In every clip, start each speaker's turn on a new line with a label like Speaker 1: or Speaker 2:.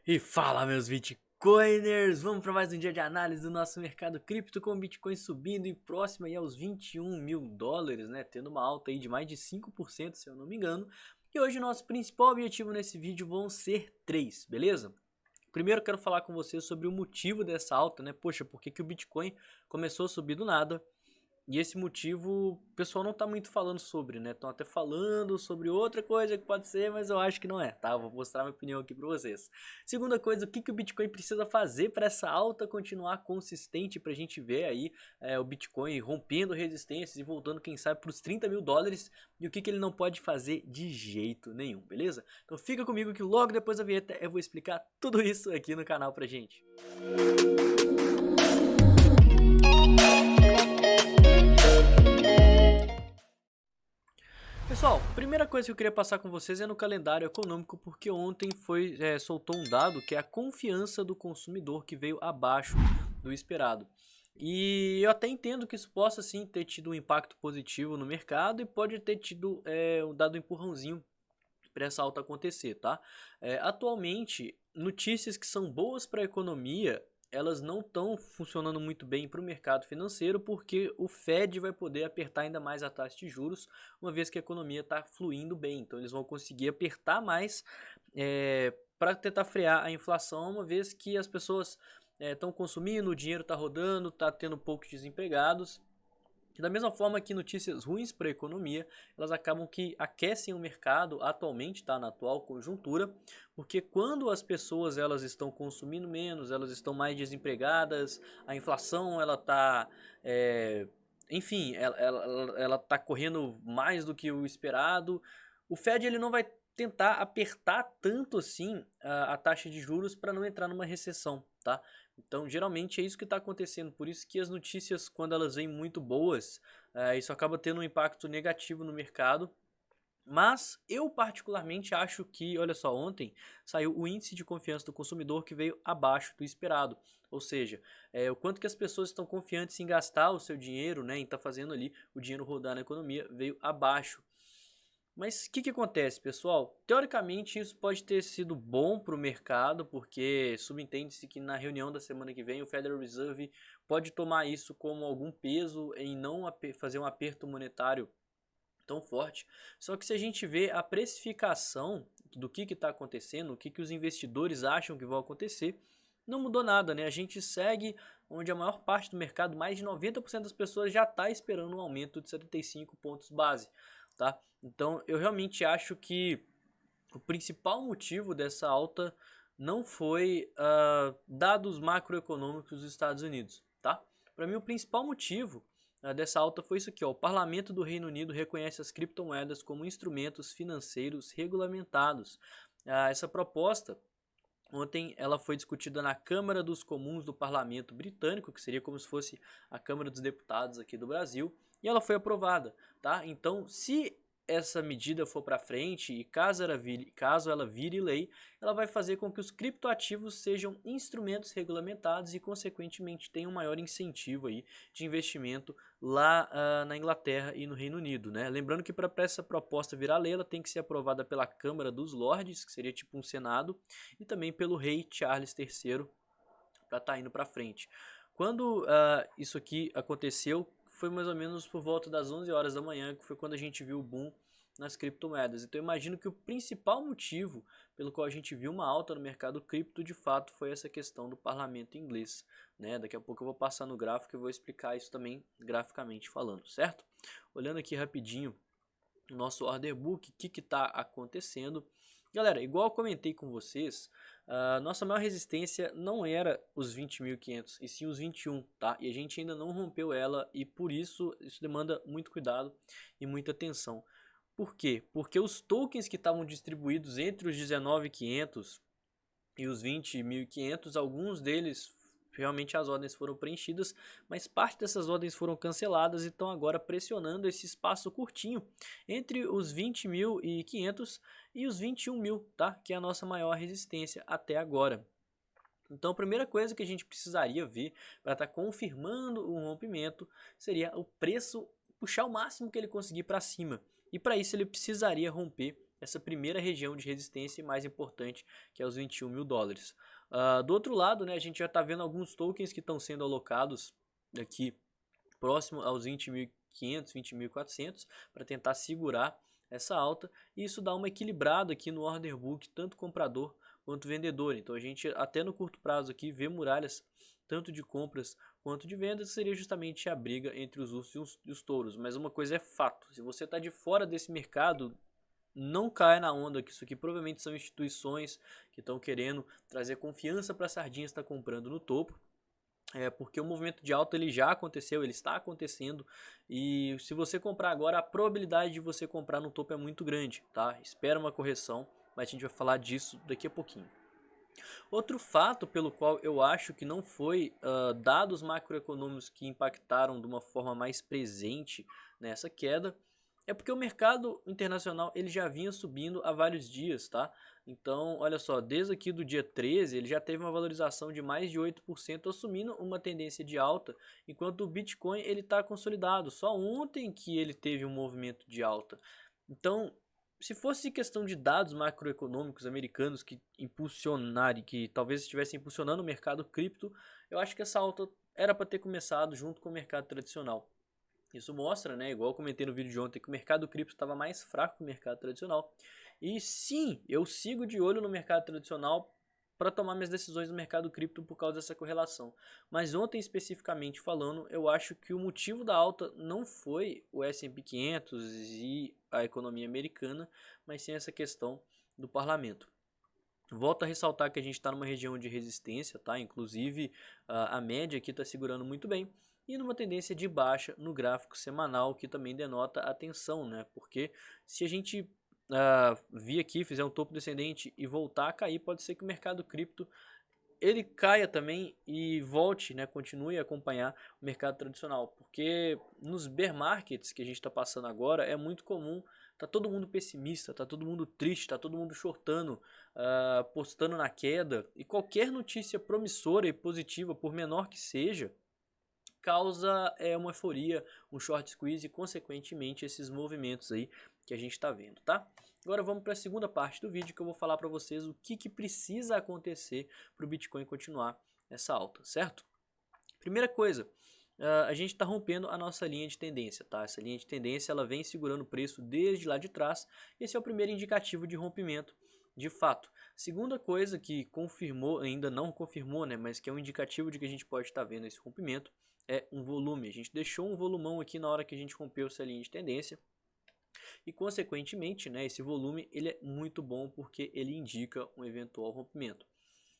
Speaker 1: E fala, meus Bitcoiners! Vamos para mais um dia de análise do nosso mercado cripto, com o Bitcoin subindo e próximo aí aos 21 mil dólares, né? Tendo uma alta aí de mais de 5%, se eu não me engano. E hoje o nosso principal objetivo nesse vídeo vão ser três, beleza? Primeiro eu quero falar com você sobre o motivo dessa alta, né? Poxa, por que o Bitcoin começou a subir do nada? E esse motivo o pessoal não tá muito falando sobre, né? Estão até falando sobre outra coisa que pode ser, mas eu acho que não é, tá? Vou mostrar minha opinião aqui para vocês. Segunda coisa, o que o Bitcoin precisa fazer para essa alta continuar consistente, para a gente ver aí o Bitcoin rompendo resistências e voltando, quem sabe, para os 30 mil dólares, e o que ele não pode fazer de jeito nenhum, beleza? Então fica comigo que logo depois da vinheta eu vou explicar tudo isso aqui no canal pra gente. Pessoal, primeira coisa que eu queria passar com vocês é no calendário econômico, porque ontem soltou um dado que é a confiança do consumidor, que veio abaixo do esperado. E eu até entendo que isso possa sim ter tido um impacto positivo no mercado e pode ter tido dado um empurrãozinho para essa alta acontecer, tá? Atualmente, notícias que são boas para a economia, elas não estão funcionando muito bem para o mercado financeiro, porque o Fed vai poder apertar ainda mais a taxa de juros, uma vez que a economia está fluindo bem. Então eles vão conseguir apertar mais para tentar frear a inflação, uma vez que as pessoas estão consumindo, o dinheiro está rodando, está tendo poucos desempregados. E da mesma forma que notícias ruins para a economia, elas acabam que aquecem o mercado atualmente, tá, na atual conjuntura, porque quando as pessoas elas estão consumindo menos, elas estão mais desempregadas, a inflação ela está, enfim, ela tá correndo mais do que o esperado, o Fed ele não vai tentar apertar tanto assim a taxa de juros para não entrar numa recessão, tá? Então, geralmente é isso que está acontecendo. Por isso que as notícias, quando elas vêm muito boas, isso acaba tendo um impacto negativo no mercado. Mas eu particularmente acho que, olha só, ontem saiu o índice de confiança do consumidor que veio abaixo do esperado. Ou seja, o quanto que as pessoas estão confiantes em gastar o seu dinheiro, né, em estar fazendo ali o dinheiro rodar na economia, veio abaixo. Mas o que acontece, pessoal? Teoricamente, isso pode ter sido bom para o mercado, porque subentende-se que na reunião da semana que vem o Federal Reserve pode tomar isso como algum peso em não fazer um aperto monetário tão forte. Só que se a gente vê a precificação do que está acontecendo, o que os investidores acham que vai acontecer, não mudou nada, né? A gente segue onde a maior parte do mercado, mais de 90% das pessoas já está esperando um aumento de 75 pontos base, tá? Então eu realmente acho que o principal motivo dessa alta não foi dados macroeconômicos dos Estados Unidos, tá? Para mim o principal motivo dessa alta foi isso aqui, ó. O Parlamento do Reino Unido reconhece as criptomoedas como instrumentos financeiros regulamentados. Essa proposta ontem ela foi discutida na Câmara dos Comuns do Parlamento Britânico, que seria como se fosse a Câmara dos Deputados aqui do Brasil, e ela foi aprovada, tá? Então, se essa medida for para frente e caso ela vire lei, ela vai fazer com que os criptoativos sejam instrumentos regulamentados e, consequentemente, tenham um maior incentivo aí de investimento lá na Inglaterra e no Reino Unido, né? Lembrando que para essa proposta virar lei, ela tem que ser aprovada pela Câmara dos Lordes, que seria tipo um Senado, e também pelo rei Charles III para estar indo para frente. Quando isso aqui aconteceu, foi mais ou menos por volta das 11 horas da manhã, que foi quando a gente viu o boom nas criptomoedas. Então eu imagino que o principal motivo pelo qual a gente viu uma alta no mercado cripto, de fato, foi essa questão do parlamento inglês, né? Daqui a pouco eu vou passar no gráfico e vou explicar isso também graficamente falando, certo? Olhando aqui rapidinho o nosso order book, o que está acontecendo. Galera, igual eu comentei com vocês, nossa maior resistência não era os 20.500 e sim os 21, tá? E a gente ainda não rompeu ela e por isso demanda muito cuidado e muita atenção. Por quê? Porque os tokens que estavam distribuídos entre os 19.500 e os 20.500, alguns deles realmente as ordens foram preenchidas, mas parte dessas ordens foram canceladas e estão agora pressionando esse espaço curtinho entre os 20.500 e os 21 mil, tá? Que é a nossa maior resistência até agora. Então a primeira coisa que a gente precisaria ver para estar confirmando o rompimento seria o preço puxar o máximo que ele conseguir para cima. E para isso ele precisaria romper essa primeira região de resistência mais importante, que é os 21 mil dólares. Do outro lado, né, a gente já está vendo alguns tokens que estão sendo alocados aqui próximo aos 20.500, 20.400 para tentar segurar essa alta, e isso dá uma equilibrada aqui no order book, tanto comprador quanto vendedor. Então a gente até no curto prazo aqui vê muralhas tanto de compras quanto de vendas, seria justamente a briga entre os ursos e os touros. Mas uma coisa é fato, se você está de fora desse mercado, não caia na onda, que isso aqui provavelmente são instituições que estão querendo trazer confiança para a sardinha estar comprando no topo. Porque o movimento de alta ele já aconteceu, ele está acontecendo, e se você comprar agora, a probabilidade de você comprar no topo é muito grande, tá? Espera uma correção, mas a gente vai falar disso daqui a pouquinho. Outro fato pelo qual eu acho que não foi dados macroeconômicos que impactaram de uma forma mais presente nessa queda, é porque o mercado internacional ele já vinha subindo há vários dias, tá? Então, olha só, desde aqui do dia 13, ele já teve uma valorização de mais de 8%, assumindo uma tendência de alta, enquanto o Bitcoin ele está consolidado. Só ontem que ele teve um movimento de alta. Então, se fosse questão de dados macroeconômicos americanos que impulsionarem, que talvez estivessem impulsionando o mercado cripto, eu acho que essa alta era para ter começado junto com o mercado tradicional. Isso mostra, né, igual eu comentei no vídeo de ontem, que o mercado cripto estava mais fraco que o mercado tradicional. E sim, eu sigo de olho no mercado tradicional para tomar minhas decisões no mercado cripto por causa dessa correlação. Mas ontem especificamente falando, eu acho que o motivo da alta não foi o S&P 500 e a economia americana, mas sim essa questão do parlamento. Volto a ressaltar que a gente está numa região de resistência, tá? Inclusive a média aqui está segurando muito bem, e numa tendência de baixa no gráfico semanal, que também denota atenção, né? Porque se a gente vir aqui, fizer um topo descendente e voltar a cair, pode ser que o mercado cripto ele caia também e volte, né, continue a acompanhar o mercado tradicional, porque nos bear markets que a gente está passando agora é muito comum, tá todo mundo pessimista, tá todo mundo triste, tá todo mundo shortando, postando na queda, e qualquer notícia promissora e positiva, por menor que seja, causa uma euforia, um short squeeze e consequentemente esses movimentos aí que a gente está vendo, tá? Agora vamos para a segunda parte do vídeo, que eu vou falar para vocês o que precisa acontecer para o Bitcoin continuar essa alta, certo? Primeira coisa, a gente está rompendo a nossa linha de tendência, tá? Essa linha de tendência ela vem segurando o preço desde lá de trás. Esse é o primeiro indicativo de rompimento, de fato. Segunda coisa que confirmou, ainda não confirmou, né, mas que é um indicativo de que a gente pode estar vendo esse rompimento, é um volume. A gente deixou um volumão aqui na hora que a gente rompeu essa linha de tendência. E consequentemente, né, esse volume ele é muito bom porque ele indica um eventual rompimento.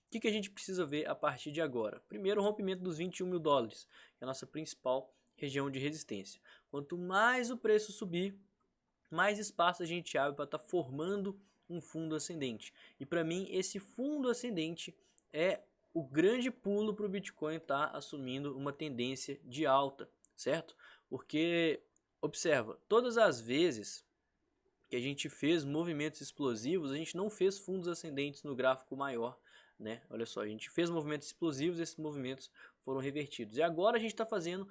Speaker 1: O que a gente precisa ver a partir de agora? Primeiro, o rompimento dos 21 mil dólares, que é a nossa principal região de resistência. Quanto mais o preço subir, mais espaço a gente abre para estar formando um fundo ascendente. E para mim, esse fundo ascendente é o grande pulo para o Bitcoin estar assumindo uma tendência de alta, certo? Porque, observa, todas as vezes que a gente fez movimentos explosivos, a gente não fez fundos ascendentes no gráfico maior, né? Olha só, a gente fez movimentos explosivos, esses movimentos foram revertidos. E agora a gente está fazendo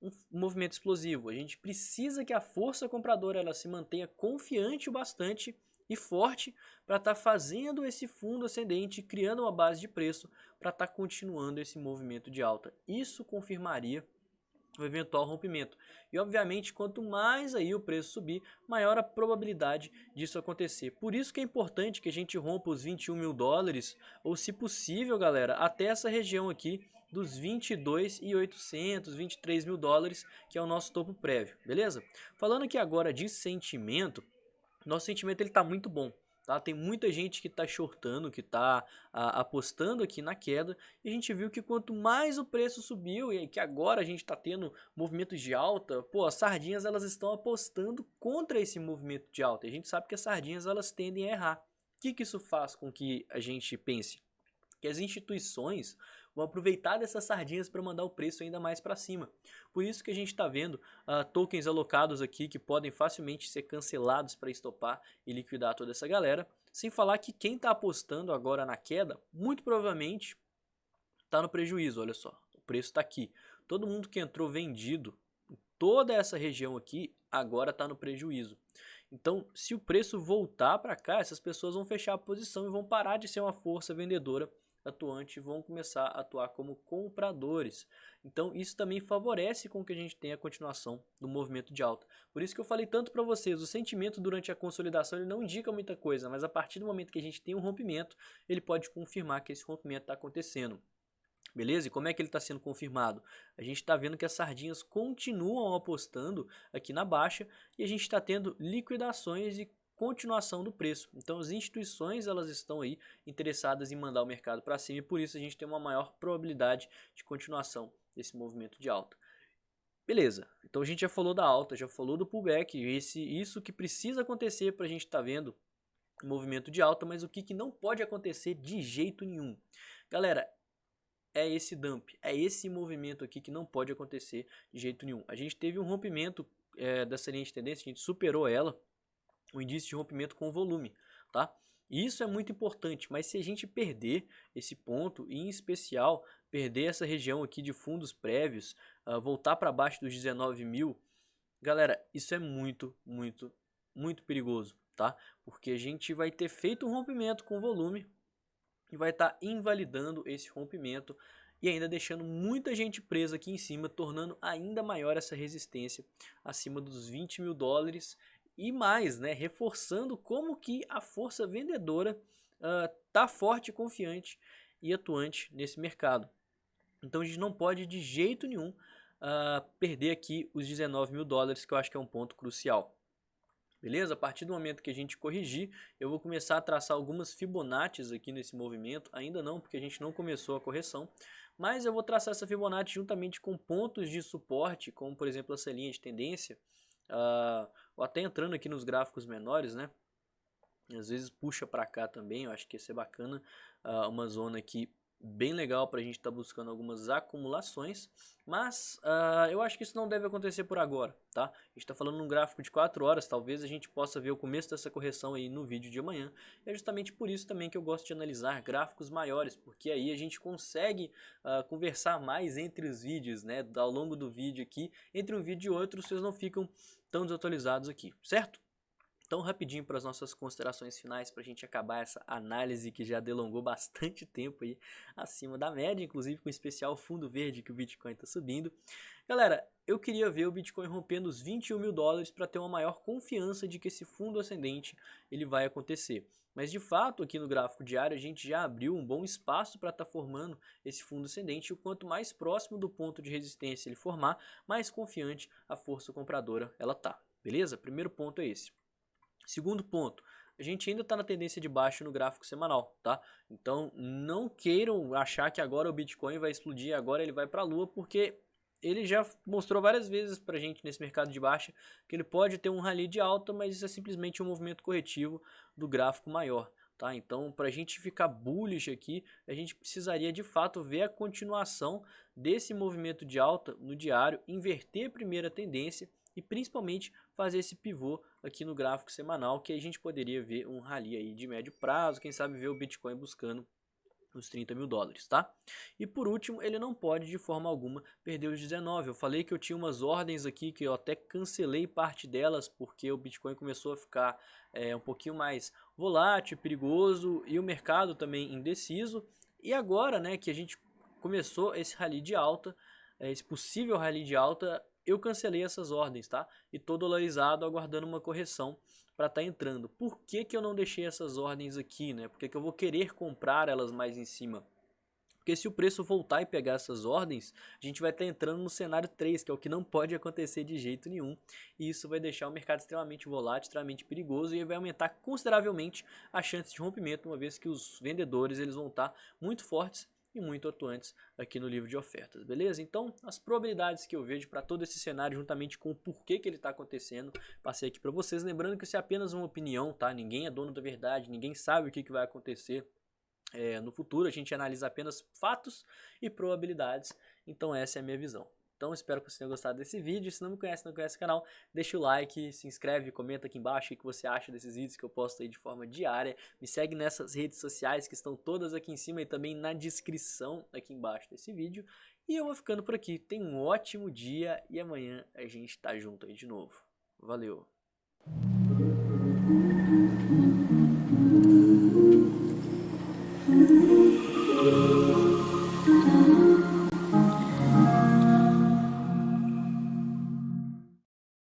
Speaker 1: um movimento explosivo. A gente precisa que a força compradora ela se mantenha confiante o bastante e forte para estar fazendo esse fundo ascendente, criando uma base de preço para estar continuando esse movimento de alta. Isso confirmaria o eventual rompimento. E obviamente, quanto mais aí o preço subir, maior a probabilidade disso acontecer. Por isso que é importante que a gente rompa os 21 mil dólares, ou se possível, galera, até essa região aqui dos 22.800, 23 mil dólares, que é o nosso topo prévio, beleza? Falando aqui agora de sentimento, nosso sentimento ele está muito bom. Tá? Tem muita gente que está shortando, que está apostando aqui na queda, e a gente viu que quanto mais o preço subiu, e que agora a gente está tendo movimentos de alta, pô, as sardinhas elas estão apostando contra esse movimento de alta, e a gente sabe que as sardinhas elas tendem a errar. O que isso faz com que a gente pense? Que as instituições vão aproveitar dessas sardinhas para mandar o preço ainda mais para cima. Por isso que a gente está vendo tokens alocados aqui que podem facilmente ser cancelados para estopar e liquidar toda essa galera. Sem falar que quem está apostando agora na queda, muito provavelmente está no prejuízo. Olha só, o preço está aqui. Todo mundo que entrou vendido, toda essa região aqui, agora está no prejuízo. Então, se o preço voltar para cá, essas pessoas vão fechar a posição e vão parar de ser uma força vendedora atuante e vão começar a atuar como compradores. Então, isso também favorece com que a gente tenha a continuação do movimento de alta. Por isso que eu falei tanto para vocês, o sentimento durante a consolidação ele não indica muita coisa, mas a partir do momento que a gente tem um rompimento, ele pode confirmar que esse rompimento está acontecendo. Beleza? E como é que ele está sendo confirmado? A gente está vendo que as sardinhas continuam apostando aqui na baixa e a gente está tendo liquidações e continuação do preço. Então as instituições elas estão aí interessadas em mandar o mercado para cima e por isso a gente tem uma maior probabilidade de continuação desse movimento de alta. Beleza, então a gente já falou da alta, já falou do pullback, isso que precisa acontecer para a gente estar vendo o movimento de alta, mas o que não pode acontecer de jeito nenhum? Galera, é esse dump, é esse movimento aqui que não pode acontecer de jeito nenhum. A gente teve um rompimento dessa linha de tendência, a gente superou ela, o indício de rompimento com volume, tá? E isso é muito importante, mas se a gente perder esse ponto, e em especial perder essa região aqui de fundos prévios, voltar para baixo dos 19 mil, galera, isso é muito perigoso, tá? Porque a gente vai ter feito um rompimento com volume, e vai estar invalidando esse rompimento e ainda deixando muita gente presa aqui em cima, tornando ainda maior essa resistência acima dos 20 mil dólares e mais, né, reforçando como que a força vendedora tá forte, confiante e atuante nesse mercado. Então a gente não pode de jeito nenhum perder aqui os 19 mil dólares, que eu acho que é um ponto crucial. Beleza? A partir do momento que a gente corrigir, eu vou começar a traçar algumas Fibonaccis aqui nesse movimento. Ainda não, porque a gente não começou a correção. Mas eu vou traçar essa Fibonacci juntamente com pontos de suporte, como por exemplo essa linha de tendência. Ou até entrando aqui nos gráficos menores, né? Às vezes puxa para cá também, eu acho que ia ser bacana. Uma zona aqui bem legal para a gente estar buscando algumas acumulações, mas eu acho que isso não deve acontecer por agora, tá? A gente está falando num gráfico de 4 horas, talvez a gente possa ver o começo dessa correção aí no vídeo de amanhã. É justamente por isso também que eu gosto de analisar gráficos maiores, porque aí a gente consegue conversar mais entre os vídeos, né? Ao longo do vídeo aqui, entre um vídeo e outro, vocês não ficam tão desatualizados aqui, certo? Então, rapidinho para as nossas considerações finais, para a gente acabar essa análise que já delongou bastante tempo aí acima da média, inclusive com especial fundo verde que o Bitcoin está subindo. Galera, eu queria ver o Bitcoin rompendo os 21 mil dólares para ter uma maior confiança de que esse fundo ascendente ele vai acontecer. Mas de fato, aqui no gráfico diário, a gente já abriu um bom espaço para estar formando esse fundo ascendente. E o quanto mais próximo do ponto de resistência ele formar, mais confiante a força compradora ela tá. Beleza? Primeiro ponto é esse. Segundo ponto, a gente ainda está na tendência de baixo no gráfico semanal, tá? Então não queiram achar que agora o Bitcoin vai explodir, agora ele vai para a lua, porque ele já mostrou várias vezes para a gente nesse mercado de baixa que ele pode ter um rally de alta, mas isso é simplesmente um movimento corretivo do gráfico maior. Tá? Então, para a gente ficar bullish aqui, a gente precisaria de fato ver a continuação desse movimento de alta no diário, inverter a primeira tendência e principalmente fazer esse pivô aqui no gráfico semanal, que a gente poderia ver um rally aí de médio prazo, quem sabe ver o Bitcoin buscando os 30 mil dólares, tá? E por último, ele não pode de forma alguma perder os 19. Eu falei que eu tinha umas ordens aqui que eu até cancelei parte delas porque o Bitcoin começou a ficar um pouquinho mais volátil, perigoso e o mercado também indeciso. E agora, né, que a gente começou esse rally de alta, esse possível rally de alta, eu cancelei essas ordens, tá? E tô dolarizado aguardando uma correção para estar entrando. Por que que eu não deixei essas ordens aqui, né? Porque que eu vou querer comprar elas mais em cima? Porque se o preço voltar e pegar essas ordens, a gente vai estar entrando no cenário 3, que é o que não pode acontecer de jeito nenhum. E isso vai deixar o mercado extremamente volátil, extremamente perigoso e vai aumentar consideravelmente a chance de rompimento, uma vez que os vendedores eles vão estar muito fortes e muito atuantes aqui no livro de ofertas, beleza? Então, as probabilidades que eu vejo para todo esse cenário, juntamente com o porquê que ele está acontecendo, passei aqui para vocês. Lembrando que isso é apenas uma opinião, tá? Ninguém é dono da verdade, ninguém sabe o que vai acontecer no futuro. A gente analisa apenas fatos e probabilidades. Então, essa é a minha visão. Então, espero que você tenha gostado desse vídeo. Se não me conhece, não conhece o canal, deixa o like, se inscreve, comenta aqui embaixo o que você acha desses vídeos que eu posto aí de forma diária. Me segue nessas redes sociais que estão todas aqui em cima e também na descrição aqui embaixo desse vídeo. E eu vou ficando por aqui. Tenha um ótimo dia e amanhã a gente tá junto aí de novo. Valeu!